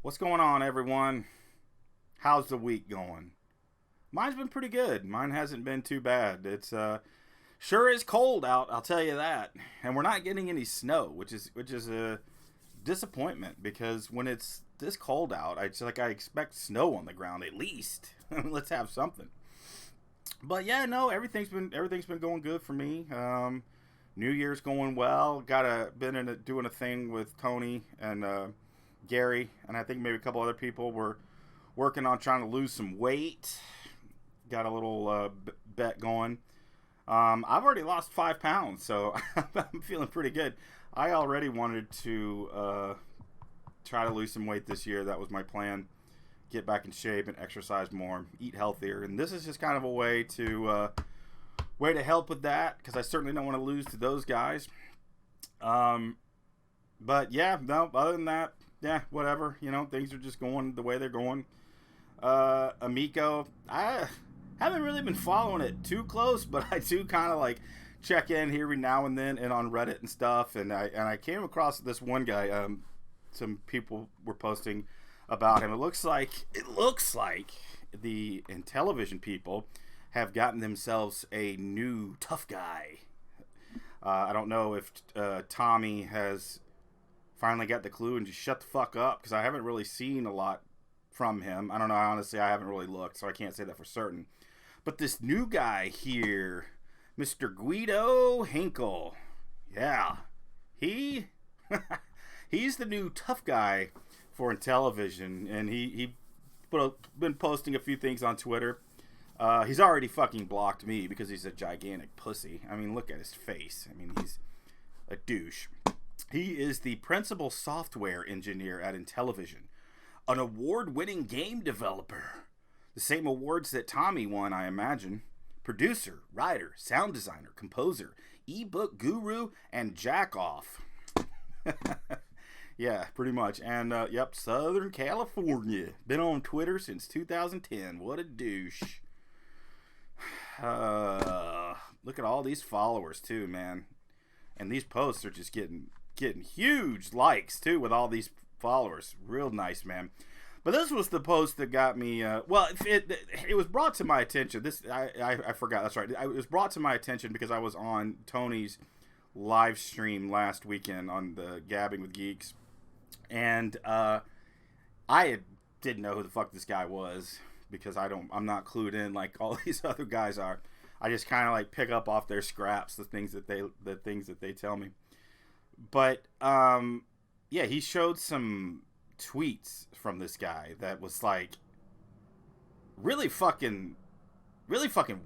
What's going on, everyone? How's the week going? Mine's been pretty good. Mine hasn't been too bad. It's sure is cold out, I'll tell you that. And we're not getting any snow, which is a disappointment because when it's this cold out, I expect snow on the ground at least. Let's have something. But yeah, no, everything's been going good for me. New Year's going well. Doing a thing with Tony and Gary, and I think maybe a couple other people were working on trying to lose some weight. Got a little bet going. I've already lost 5 pounds, so I'm feeling pretty good. I already wanted to try to lose some weight this year. That was my plan. Get back in shape and exercise more, eat healthier, and this is just kind of a way to help with that because I certainly don't want to lose to those guys. But yeah, no. Other than that, yeah, whatever. Things are just going the way they're going. Amico, I haven't really been following it too close, but I do kind of like check in here every now and then and on Reddit and stuff. And I came across this one guy. Some people were posting about him. It looks like the Intellivision people have gotten themselves a new tough guy. I don't know if Tommy has finally got the clue and just shut the fuck up because I haven't really seen a lot from him. I don't know. Honestly, I haven't really looked, so I can't say that for certain. But this new guy here, Mr. Guido Henkel, yeah, he's the new tough guy for Intellivision, and he been posting a few things on Twitter. He's already fucking blocked me because he's a gigantic pussy. I mean, look at his face. I mean, he's a douche. He is the principal software engineer at Intellivision, an award-winning game developer. The same awards that Tommy won, I imagine. Producer, writer, sound designer, composer, ebook guru, and jack-off. Yeah, pretty much. And, yep, Southern California. Been on Twitter since 2010. What a douche. Look at all these followers, too, man. And these posts are just getting huge likes, too, with all these followers. Real nice, man. But this was the post that got me, it was brought to my attention. I forgot, that's right. It was brought to my attention because I was on Tony's live stream last weekend on the Gabbing with Geeks. And didn't know who the fuck this guy was because I'm not clued in like all these other guys are. I just kind of like pick up off their scraps the things that they tell me. But yeah, he showed some tweets from this guy that was like really fucking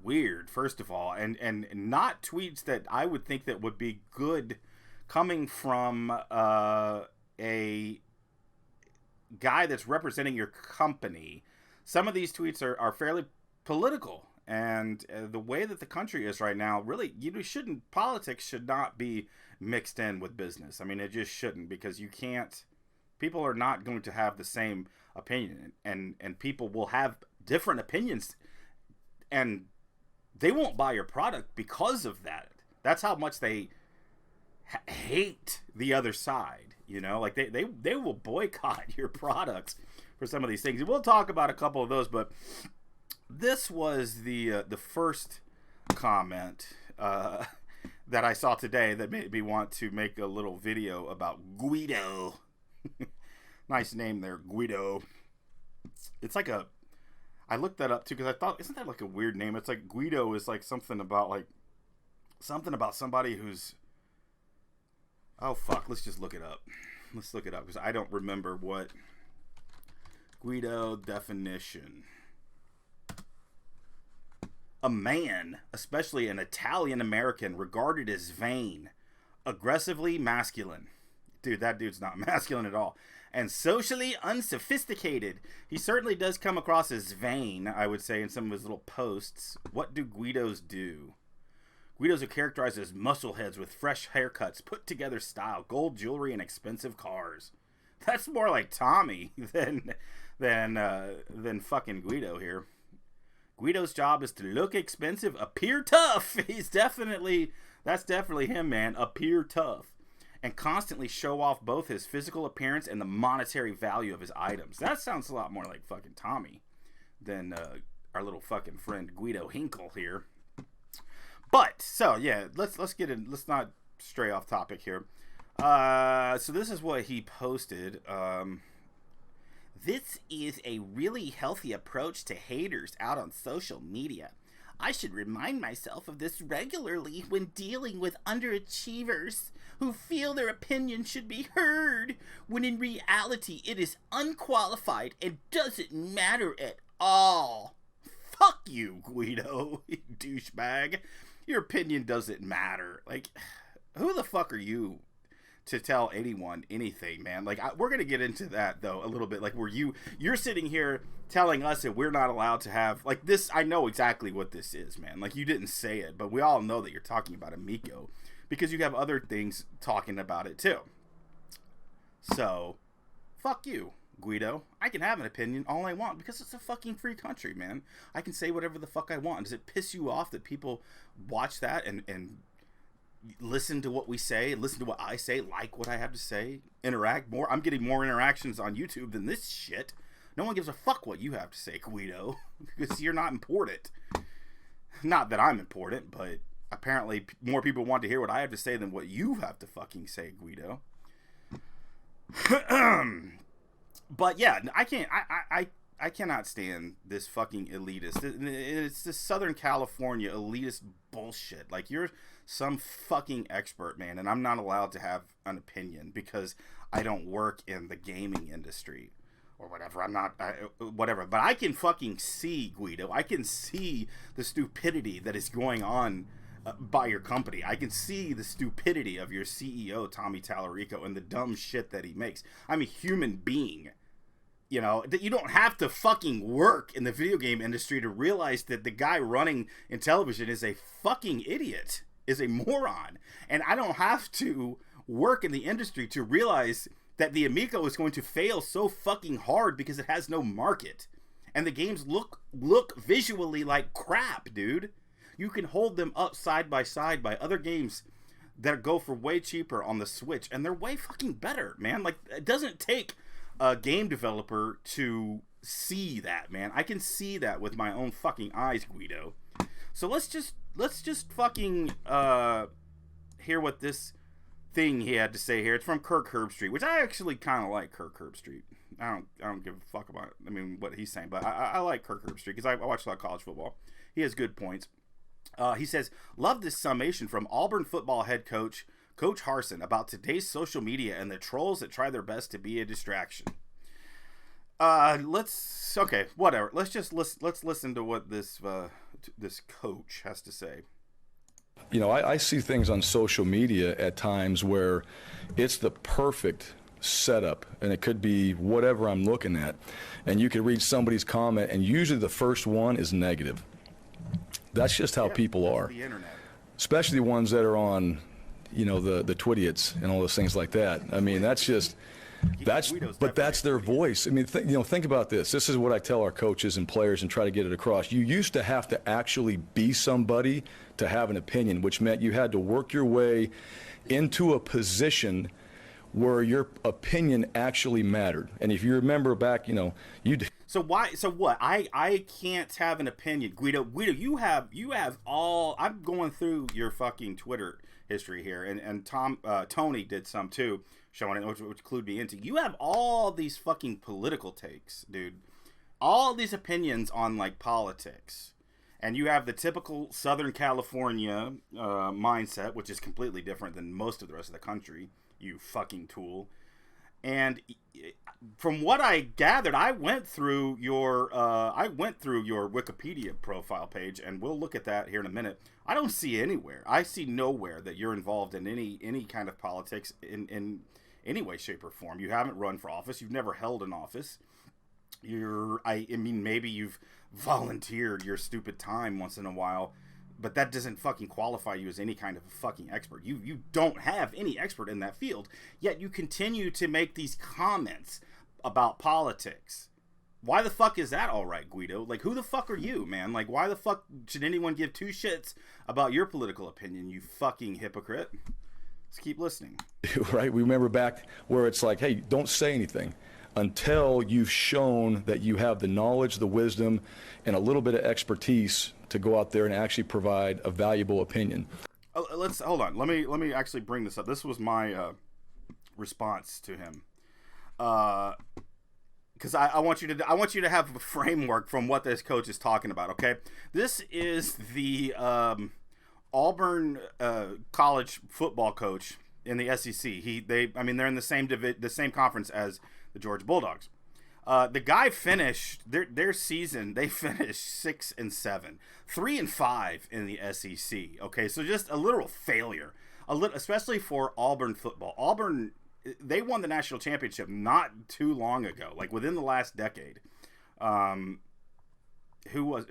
weird, first of all, and not tweets that I would think that would be good coming from a guy that's representing your company. Some of these tweets are fairly political, and the way that the country is right now, really, politics should not be mixed in with business. I mean, it just shouldn't, because people are not going to have the same opinion, and people will have different opinions, and they won't buy your product because of that. That's how much they hate the other side, like they will boycott your products for some of these things. And we'll talk about a couple of those, but this was the first comment that I saw today that made me want to make a little video about Guido. Nice name there, Guido. It's like I looked that up too because I thought, isn't that like a weird name? It's like Guido is like something about somebody who's, oh fuck, let's just look it up. Let's look it up because I don't remember what Guido definition. A man, especially an Italian American, regarded as vain, aggressively masculine. Dude, that dude's not masculine at all. And socially unsophisticated. He certainly does come across as vain, I would say, in some of his little posts. What do Guidos do? Guidos are characterized as muscleheads with fresh haircuts, put together style, gold jewelry, and expensive cars. That's more like Tommy than fucking Guido here. Guido's job is to look expensive, appear tough. That's definitely him, man. Appear tough. and constantly show off both his physical appearance and the monetary value of his items. That sounds a lot more like fucking Tommy than our little fucking friend Guido Henkel here. But so yeah, let's get in. Let's not stray off topic here. So this is what he posted. This is a really healthy approach to haters out on social media. I should remind myself of this regularly when dealing with underachievers who feel their opinion should be heard, when in reality it is unqualified and doesn't matter at all. Fuck you, Guido, you douchebag. Your opinion doesn't matter. Like, who the fuck are you to tell anyone anything, man? Like, we're gonna get into that though a little bit. Like, where you're sitting here telling us that we're not allowed to have like this. I know exactly what this is, man. Like, you didn't say it, but we all know that you're talking about Amico because you have other things talking about it too. So, fuck you, Guido. I can have an opinion all I want because it's a fucking free country, man. I can say whatever the fuck I want. Does it piss you off that people watch that and listen to what we say, listen to what I say, like what I have to say, interact more? I'm getting more interactions on YouTube than this shit. No one gives a fuck what you have to say, Guido, because you're not important. Not that I'm important, but apparently more people want to hear what I have to say than what you have to fucking say, Guido. But yeah, I cannot stand this fucking elitist. It's this Southern California elitist bullshit. Like, you're some fucking expert, man, and I'm not allowed to have an opinion because I don't work in the gaming industry or whatever. Whatever. But I can fucking see, Guido. I can see the stupidity that is going on by your company. I can see the stupidity of your CEO, Tommy Tallarico, and the dumb shit that he makes. I'm a human being. You know, that you don't have to fucking work in the video game industry to realize that the guy running in television is a fucking idiot, is a moron. And I don't have to work in the industry to realize that the Amico is going to fail so fucking hard because it has no market. And the games look visually like crap, dude. You can hold them up side by side by other games that go for way cheaper on the Switch, and they're way fucking better, man. Like, it doesn't take a game developer to see that, man. I can see that with my own fucking eyes, Guido. So let's just fucking hear what this thing he had to say here. It's from Kirk Herbstreit, which I actually kind of like Kirk Herbstreit. I don't give a fuck about, I mean, what he's saying, but I like Kirk Herbstreit because I watch a lot of college football. He has good points. He says, love this summation from Auburn football head coach Coach Harsin about today's social media and the trolls that try their best to be a distraction. Okay, whatever. Let's listen to what this coach has to say. You know, I see things on social media at times where it's the perfect setup, and it could be whatever I'm looking at, and you could read somebody's comment, and usually the first one is negative. That's just how people are. The internet. Especially the ones that are on, you know, the Twidiots and all those things like that. I mean, that's their voice. I mean, think about this. This is what I tell our coaches and players and try to get it across. You used to have to actually be somebody to have an opinion, which meant you had to work your way into a position where your opinion actually mattered. And if you remember back, you know, you did. So what? I can't have an opinion. Guido, you have all. I'm going through your fucking Twitter history here, and Tony did some too, showing it, which clued me into. You have all these fucking political takes, dude. All these opinions on like politics, and you have the typical Southern California mindset, which is completely different than most of the rest of the country. You fucking tool. And from what I gathered, I went through your Wikipedia profile page, and we'll look at that here in a minute. I don't see anywhere. I see nowhere that you're involved in any kind of politics in any way, shape, or form. You haven't run for office. You've never held an office. I mean, maybe you've volunteered your stupid time once in a while, but that doesn't fucking qualify you as any kind of a fucking expert. You don't have any expert in that field, yet you continue to make these comments about politics. Why the fuck is that all right, Guido? Like, who the fuck are you, man? Like, why the fuck should anyone give two shits about your political opinion, you fucking hypocrite? Let's keep listening. Right? We remember back where it's like, hey, don't say anything until you've shown that you have the knowledge, the wisdom, and a little bit of expertise to go out there and actually provide a valuable opinion. Let's hold on. Let me actually bring this up. This was my response to him. Because I want you to have a framework from what this coach is talking about. Okay, this is the Auburn college football coach in the SEC. They're in the same conference as the Georgia Bulldogs. The guy finished their season. They finished 6-7, 3-5 in the SEC. Okay, so just a literal failure. Especially for Auburn football. Auburn, they won the national championship not too long ago, like within the last decade. Who was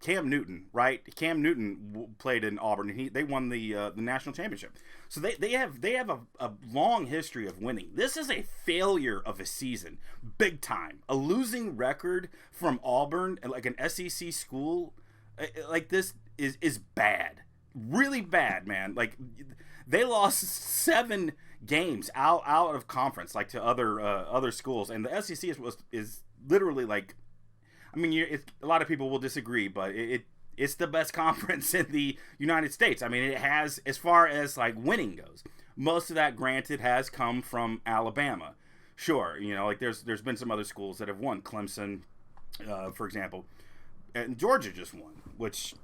Cam Newton, right? Cam Newton played in Auburn, and they won the national championship. So they have a long history of winning. This is a failure of a season, big time. A losing record from Auburn, like an SEC school, like this is bad, really bad, man. Like they lost 7 games out of conference, like to other schools, and the SEC is literally like. I mean, a lot of people will disagree, but it's the best conference in the United States. I mean, it has, as far as like winning goes, most of that, granted, has come from Alabama. Sure, like there's been some other schools that have won. Clemson, for example, and Georgia just won, which,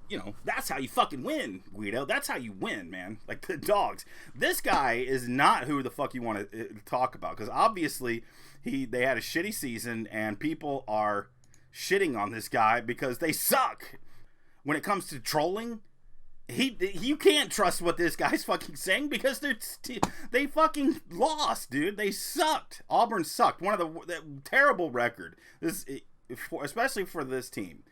that's how you fucking win, Guido. That's how you win, man. Like the Dogs. This guy is not who the fuck you want to talk about, because obviously they had a shitty season, and people are shitting on this guy because they suck. When it comes to trolling, you can't trust what this guy's fucking saying because they fucking lost, dude. They sucked. Auburn sucked. One of the terrible record. Especially for this team.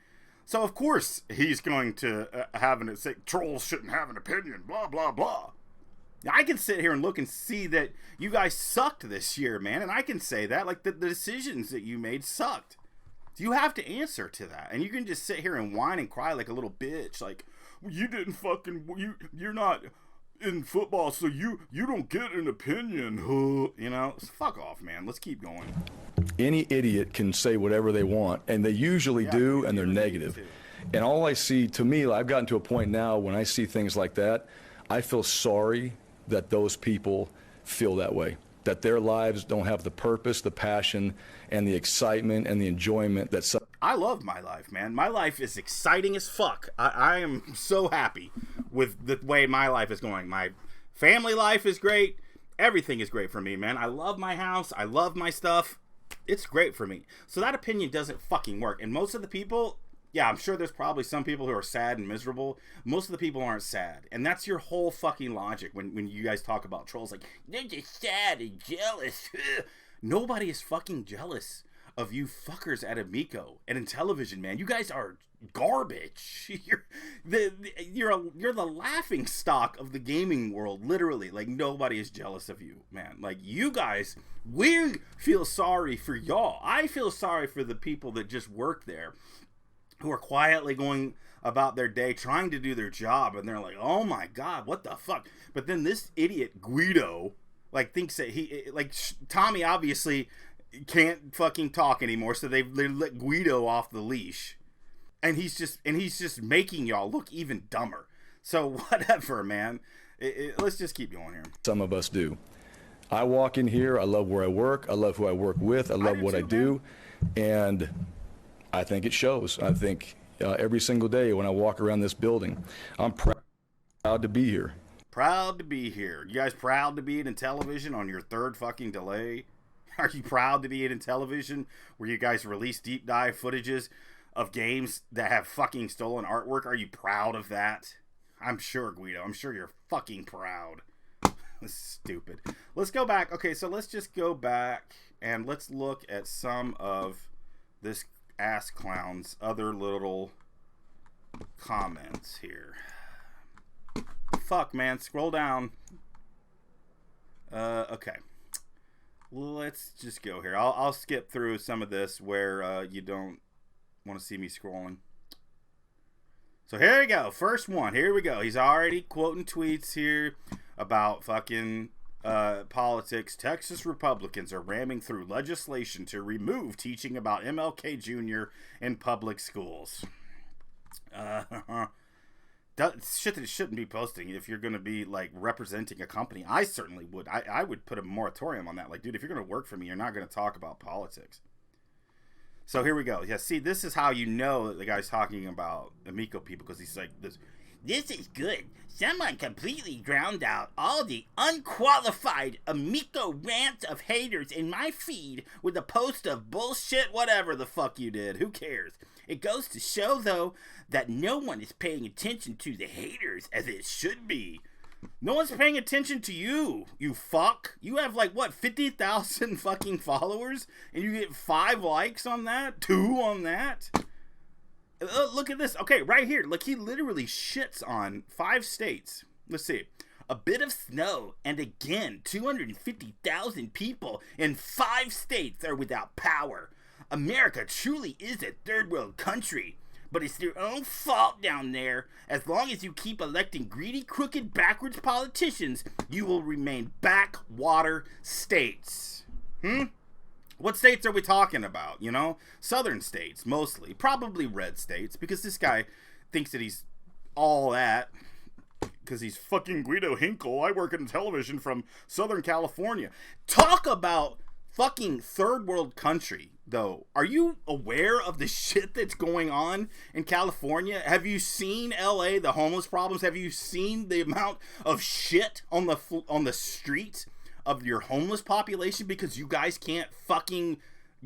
So of course he's going to say trolls shouldn't have an opinion. Blah blah blah. I can sit here and look and see that you guys sucked this year, man, and I can say that the decisions that you made sucked. You have to answer to that, and you can just sit here and whine and cry like a little bitch, like, well, you didn't fucking, you're not in football, so you don't get an opinion, fuck off, man. Let's keep going. Any idiot can say whatever they want, and they usually do, and they're negative. And all I see, to me, I've gotten to a point now when I see things like that, I feel sorry that those people feel that way, that their lives don't have the purpose, the passion, and the excitement and the enjoyment that I love my life, man. My life is exciting as fuck. I am so happy with the way my life is going. My family life is great. Everything is great for me, man. I love my house. I love my stuff. It's great for me. So that opinion doesn't fucking work. And most of the people, yeah, I'm sure there's probably some people who are sad and miserable. Most of the people aren't sad. And that's your whole fucking logic when you guys talk about trolls. Like, they're just sad and jealous. Nobody is fucking jealous of you fuckers at Amico and in television, man. You guys are garbage. You're the laughing stock of the gaming world, literally. Like, nobody is jealous of you, man. Like, you guys, we feel sorry for y'all. I feel sorry for the people that just work there, who are quietly going about their day trying to do their job, and they're like, oh my god, what the fuck. But then this idiot Guido thinks that Tommy obviously can't fucking talk anymore, so they let Guido off the leash, and he's just making y'all look even dumber. So whatever, man. Let's just keep going here. Some of us do. I walk in here, I love where I work, I love who I work with, I love what I do, and I think it shows. I think every single day when I walk around this building, I'm proud to be here. Proud to be here. You guys proud to be in television on your 3rd fucking delay? Are you proud to be in television where you guys release deep dive footages of games that have fucking stolen artwork? Are you proud of that? I'm sure, Guido. I'm sure you're fucking proud. This is stupid. Let's go back. Okay, so let's just go back and let's look at some of this ass clown's other little comments here. Fuck, man. Scroll down. Okay. Let's just go here. I'll skip through some of this where you don't want to see me scrolling. So here we go. First one. Here we go. He's already quoting tweets here. about fucking politics. Texas Republicans are ramming through legislation to remove teaching about MLK Jr. in public schools. Shit that it shouldn't be posting if you're going to be like representing a company. I certainly would. I would put a moratorium on that. Like, dude, if you're going to work for me, you're not going to talk about politics. So here we go. Yeah, see, this is how you know that the guy's talking about Amico people, because he's like, this is good. Someone completely drowned out all the unqualified Amico rants of haters in my feed with a post of bullshit whatever the fuck you did. Who cares? It goes to show, though, that no one is paying attention to the haters as it should be. No one's paying attention to you, you fuck. You have, like, what, 50,000 fucking followers? And you get 5 likes on that? 2 on that? Look at this. Okay, right here. Look, he literally shits on 5 states. Let's see. A bit of snow, and again, 250,000 people in 5 states are without power. America truly is a third world country, but it's their own fault down there. As long as you keep electing greedy, crooked, backwards politicians, you will remain backwater states. What states are we talking about, you know? Southern states, mostly. Probably red states, because this guy thinks that he's all that, because he's fucking Guido Henkel. I work in television from Southern California. Talk about fucking third world country, though. Are you aware of the shit that's going on in California? Have you seen LA, the homeless problems? Have you seen the amount of shit on the streets of your homeless population because you guys can't fucking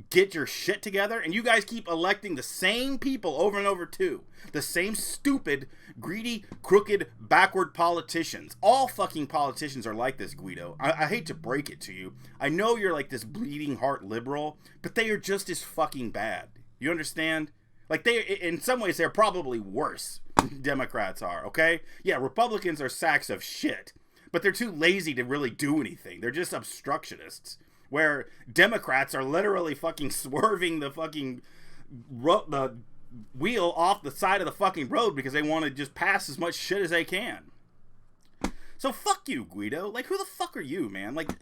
get your shit together? And you guys keep electing the same people over and over too. The same stupid, greedy, crooked, backward politicians. All fucking politicians are like this, Guido. I hate to break it to you. I know you're like this bleeding heart liberal, but they are just as fucking bad. You understand? Like, they, in some ways, they're probably worse. Democrats are, okay? Yeah, Republicans are sacks of shit, but they're too lazy to really do anything. They're just obstructionists. Where Democrats are literally fucking swerving the fucking the wheel off the side of the fucking road because they want to just pass as much shit as they can. So fuck you, Guido. Like, who the fuck are you, man? Like,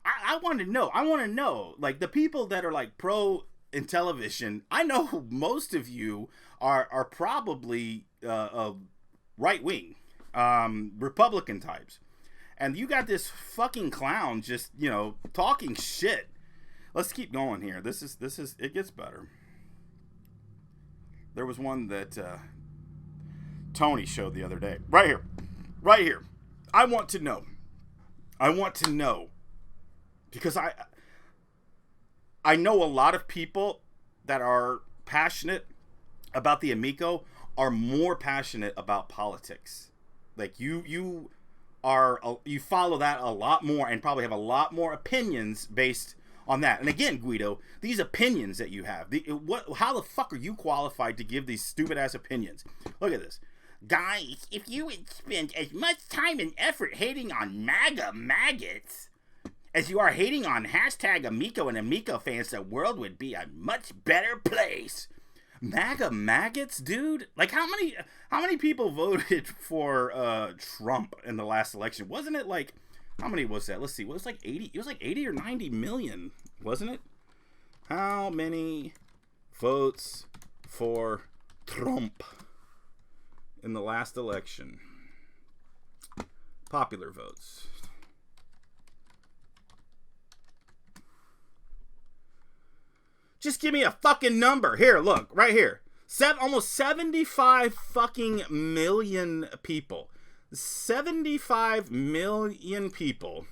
I want to know. I want to know. Like, the people that are like pro in television, I know most of you are probably right wing, Republican types. And you got this fucking clown just, you know, talking shit. Let's keep going here. This is, it gets better. There was one that Tony showed the other day. Right here. Right here. I want to know. Because I know a lot of people that are passionate about the Amico are more passionate about politics. Like, you follow that a lot more and probably have a lot more opinions based on that. And again, Guido, these opinions that you have, how the fuck are you qualified to give these stupid ass opinions? Look at this. Guys, if you would spend as much time and effort hating on MAGA maggots as you are hating on hashtag Amico and Amico fans, the world would be a much better place. MAGA maggots, dude? Like, how many people voted for Trump in the last election? Wasn't it like, how many was that? Let's see. It was like 80. It was like 80 or 90 million, wasn't it? How many votes for Trump in the last election? Popular votes. Just give me a fucking number. Here, look, right here. Almost 75 fucking million people. 75 million people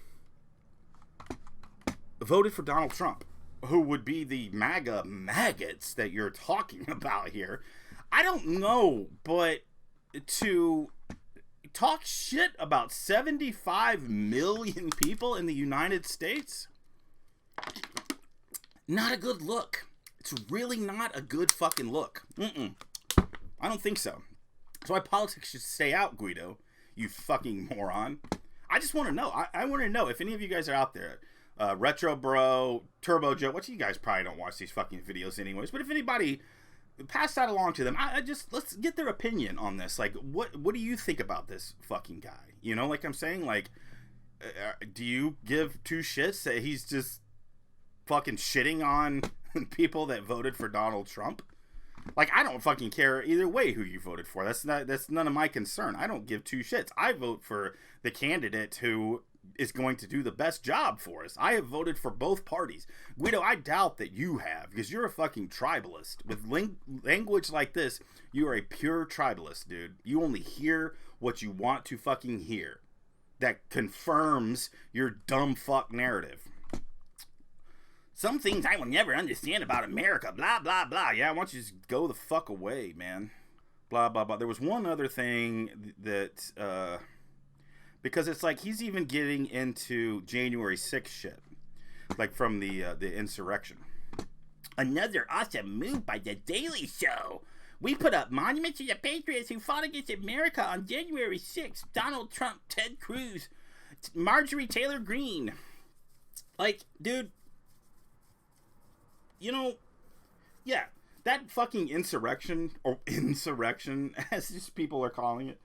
voted for Donald Trump, who would be the MAGA maggots that you're talking about here. I don't know, but to talk shit about 75 million people in the United States, not a good look. It's really not a good fucking look. I don't think so. That's why politics should stay out, Guido. You fucking moron. I just want to know. I want to know if any of you guys are out there. Retro Bro, Turbo Joe. What, you guys probably don't watch these fucking videos anyways. But if anybody, pass that along to them. Let's get their opinion on this. Like, what do you think about this fucking guy? You know, like I'm saying, like, do you give two shits that he's just fucking shitting on people that voted for Donald Trump? Like, I don't fucking care either way who you voted for. That's none of my concern. I don't give two shits. I vote for the candidate who is going to do the best job for us. I have voted for both parties. Guido, I doubt that you have, because you're a fucking tribalist. With language like this, you are a pure tribalist, dude. You only hear what you want to fucking hear. That confirms your dumb fuck narrative. Some things I will never understand about America, blah, blah, blah. Yeah, why don't you just go the fuck away, man. Blah, blah, blah. There was one other thing that, because it's like he's even getting into January 6th shit. Like from the insurrection. Another awesome move by The Daily Show. We put up monuments to the patriots who fought against America on January 6th. Donald Trump, Ted Cruz, Marjorie Taylor Greene. Like, dude, you know, yeah, that fucking insurrection, as just people are calling it,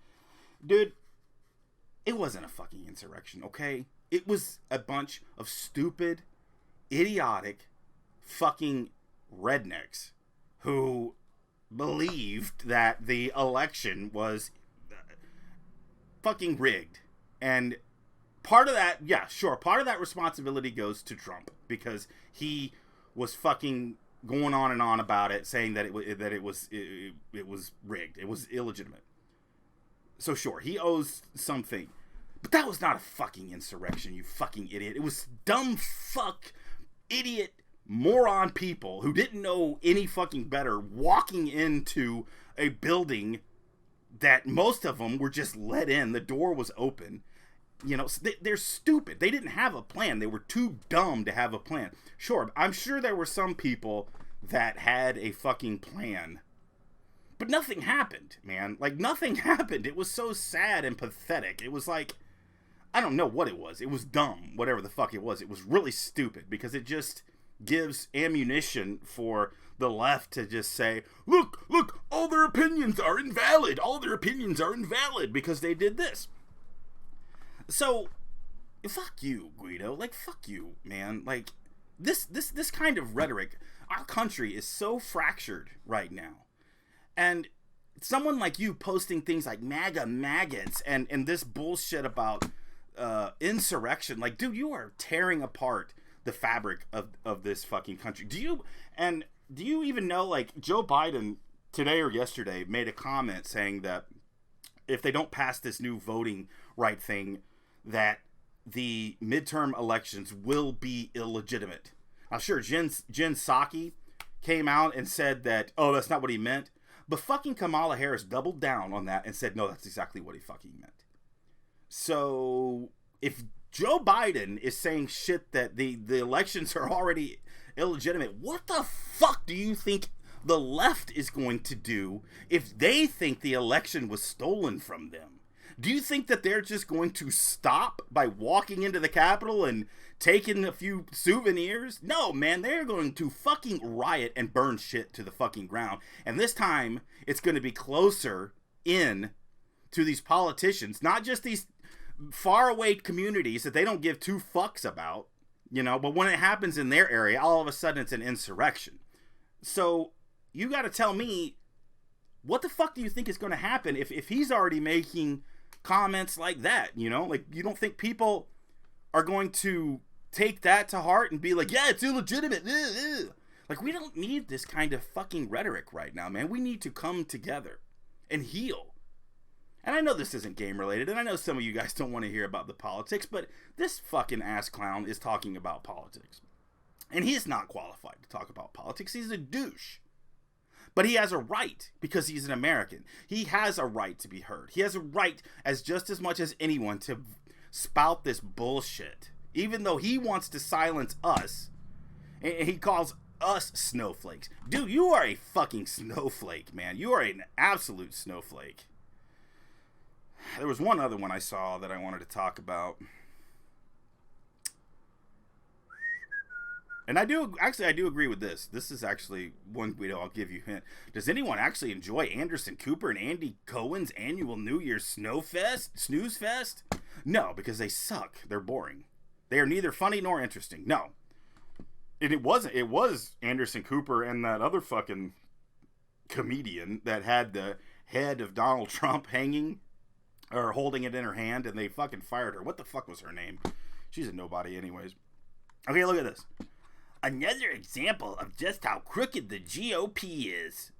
dude, it wasn't a fucking insurrection, okay? It was a bunch of stupid, idiotic, fucking rednecks who believed that the election was fucking rigged. And part of that, yeah, sure, part of that responsibility goes to Trump, because he was fucking going on and on about it, saying that it was rigged, it was illegitimate. So sure, he owes something, but that was not a fucking insurrection, you fucking idiot. It was dumb fuck idiot moron people who didn't know any fucking better walking into a building that most of them were just let in. The door was open. You know, they're stupid. They didn't have a plan. They were too dumb to have a plan. Sure, I'm sure there were some people that had a fucking plan. But nothing happened, man. Like, nothing happened. It was so sad and pathetic. It was like, I don't know what it was. It was dumb, whatever the fuck it was. It was really stupid, because it just gives ammunition for the left to just say, look, all their opinions are invalid. All their opinions are invalid because they did this. So, fuck you, Guido. Like, fuck you, man. Like, this kind of rhetoric, our country is so fractured right now. And someone like you posting things like MAGA maggots and this bullshit about insurrection, like, dude, you are tearing apart the fabric of this fucking country. Do you even know, like, Joe Biden today or yesterday made a comment saying that if they don't pass this new voting right thing, that the midterm elections will be illegitimate. Now, sure, Jen Psaki came out and said that, oh, that's not what he meant. But fucking Kamala Harris doubled down on that and said, no, that's exactly what he fucking meant. So, if Joe Biden is saying shit that the elections are already illegitimate, what the fuck do you think the left is going to do if they think the election was stolen from them? Do you think that they're just going to stop by walking into the Capitol and taking a few souvenirs? No, man, they're going to fucking riot and burn shit to the fucking ground. And this time, it's going to be closer in to these politicians, not just these faraway communities that they don't give two fucks about, you know, but when it happens in their area, all of a sudden it's an insurrection. So you got to tell me, what the fuck do you think is going to happen if he's already making comments like that, you know? Like, you don't think people are going to take that to heart and be like, yeah, it's illegitimate. Like, we don't need this kind of fucking rhetoric right now, man. We need to come together and heal. And I know this isn't game related, and I know some of you guys don't want to hear about the politics, but this fucking ass clown is talking about politics. And he's not qualified to talk about politics. He's a douche. But he has a right, because he's an American. He has a right to be heard. He has a right, as just as much as anyone, to spout this bullshit. Even though he wants to silence us, and he calls us snowflakes. Dude, you are a fucking snowflake, man. You are an absolute snowflake. There was one other one I saw that I wanted to talk about. And I do agree with this. This is actually one, Guido, I'll give you a hint. Does anyone actually enjoy Anderson Cooper and Andy Cohen's annual New Year's snooze fest? No, because they suck. They're boring. They are neither funny nor interesting. No. And it wasn't. It was Anderson Cooper and that other fucking comedian that had the head of Donald Trump hanging or holding it in her hand, and they fucking fired her. What the fuck was her name? She's a nobody anyways. Okay, look at this. Another example of just how crooked the GOP is.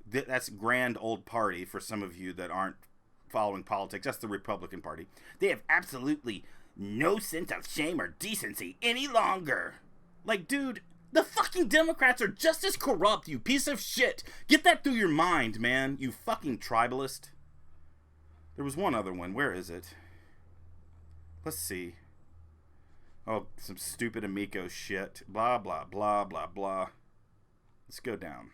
That's Grand Old Party for some of you that aren't following politics. That's the Republican Party. They have absolutely no sense of shame or decency any longer. Like, dude, the fucking Democrats are just as corrupt, you piece of shit. Get that through your mind, man, you fucking tribalist. There was one other one. Where is it? Let's see. Oh, some stupid Amico shit. Blah, blah, blah, blah, blah. Let's go down.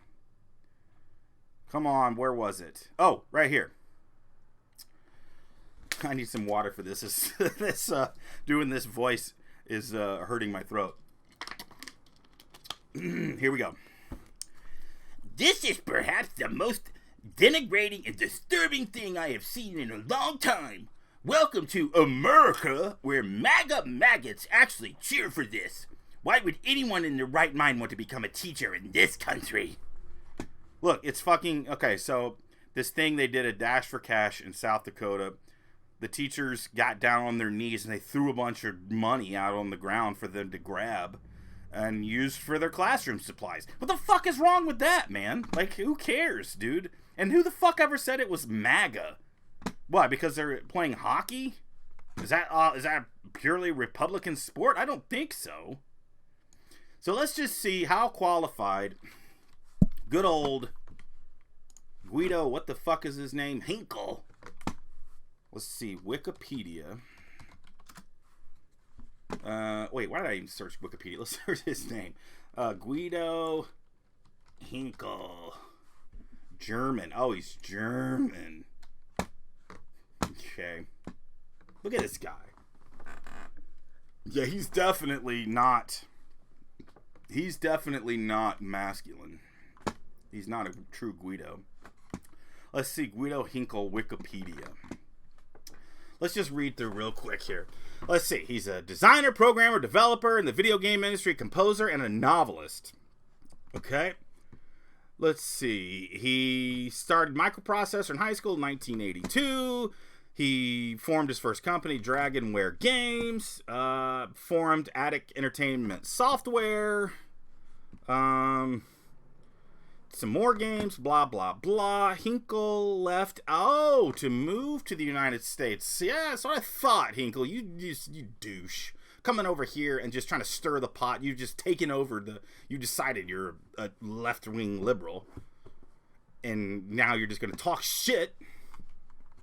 Come on, where was it? Oh, right here. I need some water for this. Doing this voice is hurting my throat. Here we go. This is perhaps the most denigrating and disturbing thing I have seen in a long time. Welcome to America, where MAGA maggots actually cheer for this. Why would anyone in their right mind want to become a teacher in this country? Look, it's fucking... Okay, so this thing they did at Dash for Cash in South Dakota, the teachers got down on their knees and they threw a bunch of money out on the ground for them to grab and use for their classroom supplies. What the fuck is wrong with that, man? Like, who cares, dude? And who the fuck ever said it was MAGA? Why, because they're playing hockey? Is that purely Republican sport? I don't think so. So let's just see how qualified good old Guido, what the fuck is his name? Henkel. Let's see, Wikipedia. Wait, why did I even search Wikipedia? Let's search his name. Guido Henkel. German. Oh, he's German. Okay. Look at this guy. Yeah, he's definitely not masculine. He's not a true Guido. Let's see, Guido Henkel Wikipedia. Let's just read through real quick here. Let's see. He's a designer, programmer, developer in the video game industry, composer, and a novelist. Okay. Let's see. He started microprocessor in high school in 1982. He formed his first company, Dragonware Games. Formed Attic Entertainment Software. Some more games, blah, blah, blah. Henkel left, to move to the United States. Yeah, that's what I thought, Henkel. You douche. Coming over here and just trying to stir the pot. You've just taken over you decided you're a left-wing liberal. And now you're just going to talk shit.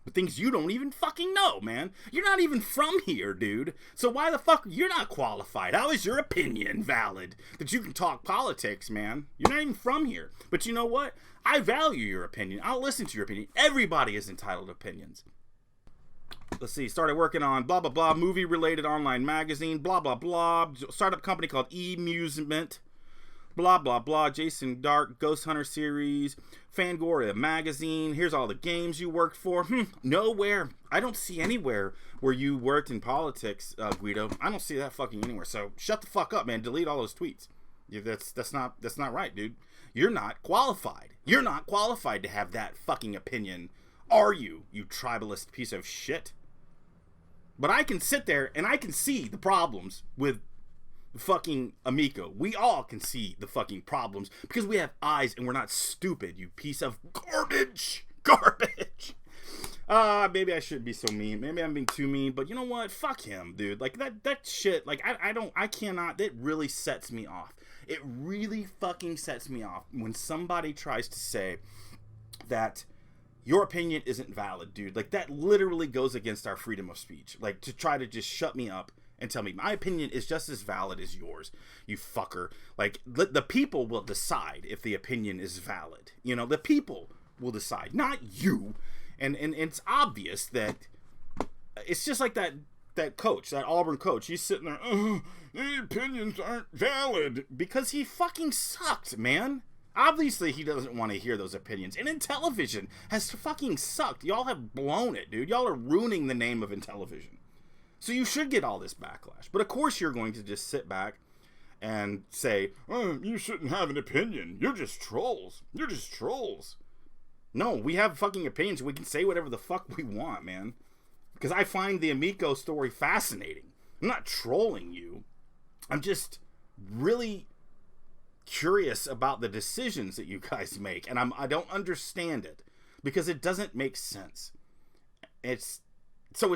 The things you don't even fucking know, man. You're not even from here, dude. So why the fuck you're not qualified? How is your opinion valid that you can talk politics, man? You're not even from here. But you know what? I value your opinion. I'll listen to your opinion. Everybody is entitled to opinions. Let's see. Started working on blah, blah, blah. Movie-related online magazine. Blah, blah, blah. Startup company called eMusement. Blah, blah, blah. Jason Dark, Ghost Hunter series, Fangoria magazine. Here's all the games you worked for. Nowhere. I don't see anywhere where you worked in politics, Guido. I don't see that fucking anywhere. So shut the fuck up, man. Delete all those tweets. That's not right, dude. You're not qualified. You're not qualified to have that fucking opinion. Are you, you tribalist piece of shit? But I can sit there and I can see the problems with fucking Amico. We all can see the fucking problems because we have eyes and we're not stupid, you piece of garbage. Maybe I shouldn't be so mean. Maybe I'm being too mean, but you know what? Fuck him, dude. Like that shit, like I cannot, it really sets me off. It really fucking sets me off when somebody tries to say that your opinion isn't valid, dude. Like that literally goes against our freedom of speech. Like to try to just shut me up and tell me my opinion is just as valid as yours, you fucker. Like, the people will decide if the opinion is valid. You know, the people will decide, not you. And it's obvious that it's just like that coach, that Auburn coach. He's sitting there, the opinions aren't valid. Because he fucking sucked, man. Obviously, he doesn't want to hear those opinions. And Intellivision has fucking sucked. Y'all have blown it, dude. Y'all are ruining the name of Intellivision. So you should get all this backlash. But of course you're going to just sit back and say, oh, you shouldn't have an opinion. You're just trolls. You're just trolls. No, we have fucking opinions. We can say whatever the fuck we want, man. Because I find the Amico story fascinating. I'm not trolling you. I'm just really curious about the decisions that you guys make. And I don't understand it. Because it doesn't make sense. It's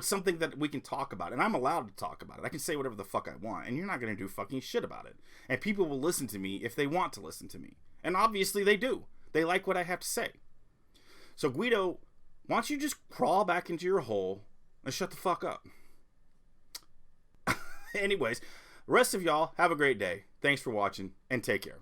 something that we can talk about. And I'm allowed to talk about it. I can say whatever the fuck I want. And you're not going to do fucking shit about it. And people will listen to me if they want to listen to me. And obviously they do. They like what I have to say. So Guido, why don't you just crawl back into your hole and shut the fuck up? Anyways, the rest of y'all, have a great day. Thanks for watching, and take care.